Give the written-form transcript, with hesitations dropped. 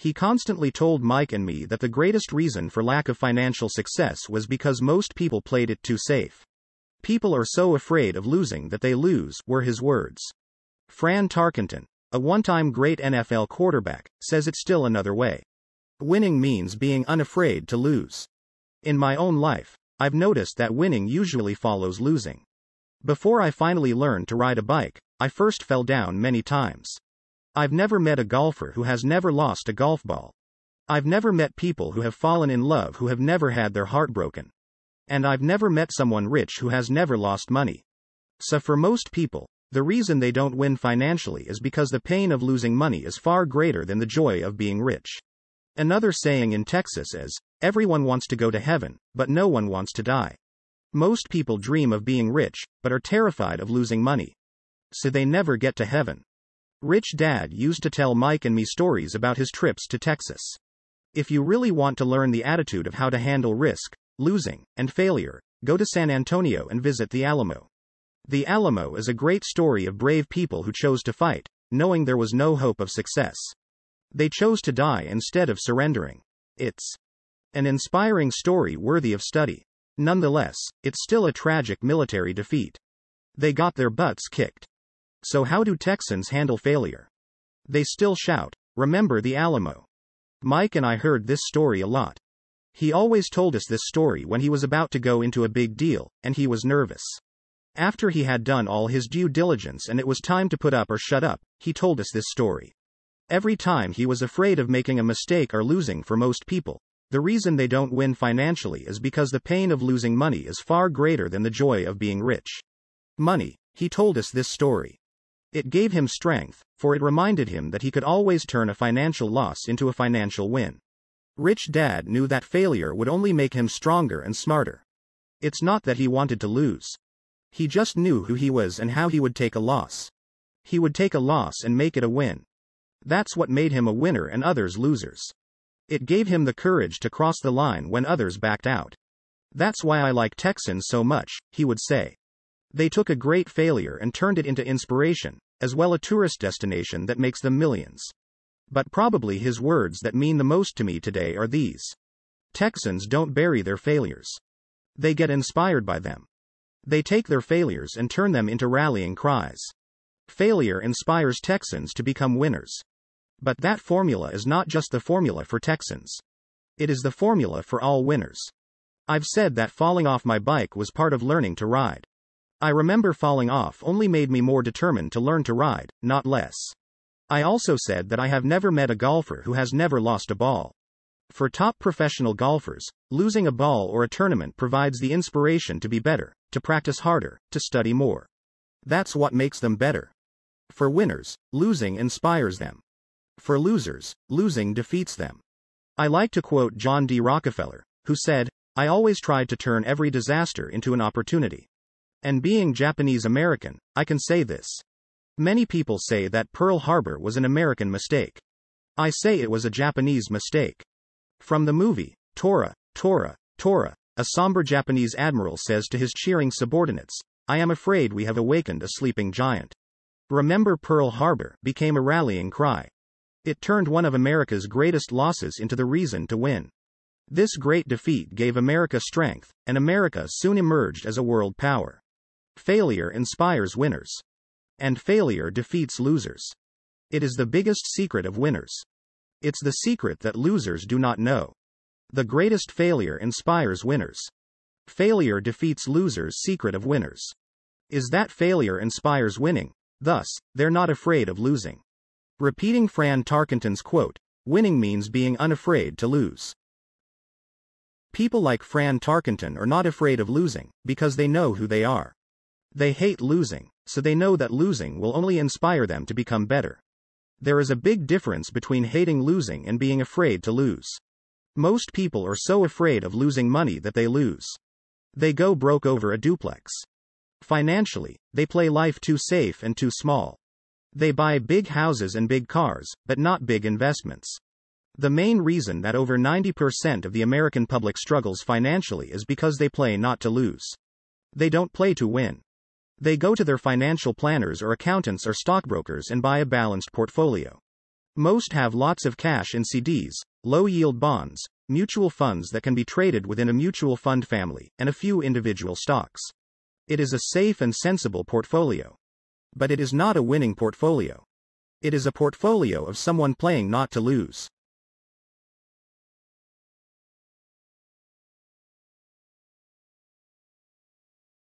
He constantly told Mike and me that the greatest reason for lack of financial success was because most people played it too safe. People are so afraid of losing that they lose, were his words. Fran Tarkenton, a one-time great NFL quarterback, says it's still another way. Winning means being unafraid to lose. In my own life, I've noticed that winning usually follows losing. Before I finally learned to ride a bike, I first fell down many times. I've never met a golfer who has never lost a golf ball. I've never met people who have fallen in love who have never had their heart broken. And I've never met someone rich who has never lost money. So for most people, the reason they don't win financially is because the pain of losing money is far greater than the joy of being rich. Another saying in Texas is, everyone wants to go to heaven, but no one wants to die. Most people dream of being rich, but are terrified of losing money. So they never get to heaven. Rich Dad used to tell Mike and me stories about his trips to Texas. If you really want to learn the attitude of how to handle risk, losing, and failure, go to San Antonio and visit the Alamo. The Alamo is a great story of brave people who chose to fight, knowing there was no hope of success. They chose to die instead of surrendering. It's an inspiring story worthy of study. Nonetheless, it's still a tragic military defeat. They got their butts kicked. So how do Texans handle failure? They still shout, "Remember the Alamo." Mike and I heard this story a lot. He always told us this story when he was about to go into a big deal, and he was nervous. After he had done all his due diligence and it was time to put up or shut up, he told us this story. Every time he was afraid of making a mistake or losing. For most people, the reason they don't win financially is because the pain of losing money is far greater than the joy of being rich. Money, he told us this story. It gave him strength, for it reminded him that he could always turn a financial loss into a financial win. Rich Dad knew that failure would only make him stronger and smarter. It's not that he wanted to lose. He just knew who he was and how he would take a loss. He would take a loss and make it a win. That's what made him a winner and others losers. It gave him the courage to cross the line when others backed out. That's why I like Texans so much, he would say. They took a great failure and turned it into inspiration, as well a tourist destination that makes them millions. But probably his words that mean the most to me today are these. Texans don't bury their failures. They get inspired by them. They take their failures and turn them into rallying cries. Failure inspires Texans to become winners. But that formula is not just the formula for Texans. It is the formula for all winners. I've said that falling off my bike was part of learning to ride. I remember falling off only made me more determined to learn to ride, not less. I also said that I have never met a golfer who has never lost a ball. For top professional golfers, losing a ball or a tournament provides the inspiration to be better, to practice harder, to study more. That's what makes them better. For winners, losing inspires them. For losers, losing defeats them. I like to quote John D. Rockefeller, who said, "I always tried to turn every disaster into an opportunity." And being Japanese American, I can say this. Many people say that Pearl Harbor was an American mistake. I say it was a Japanese mistake. From the movie, Tora, Tora, Tora, a somber Japanese admiral says to his cheering subordinates, "I am afraid we have awakened a sleeping giant." Remember Pearl Harbor became a rallying cry. It turned one of America's greatest losses into the reason to win. This great defeat gave America strength, and America soon emerged as a world power. Failure inspires winners. And failure defeats losers. It is the biggest secret of winners. It's the secret that losers do not know. The greatest failure inspires winners. Failure defeats losers' secret of winners is that failure inspires winning, thus, they're not afraid of losing. Repeating Fran Tarkenton's quote, winning means being unafraid to lose. People like Fran Tarkenton are not afraid of losing, because they know who they are. They hate losing, so they know that losing will only inspire them to become better. There is a big difference between hating losing and being afraid to lose. Most people are so afraid of losing money that they lose. They go broke over a duplex. Financially, they play life too safe and too small. They buy big houses and big cars, but not big investments. The main reason that over 90% of the American public struggles financially is because they play not to lose. They don't play to win. They go to their financial planners or accountants or stockbrokers and buy a balanced portfolio. Most have lots of cash in CDs, low-yield bonds, mutual funds that can be traded within a mutual fund family, and a few individual stocks. It is a safe and sensible portfolio. But it is not a winning portfolio. It is a portfolio of someone playing not to lose.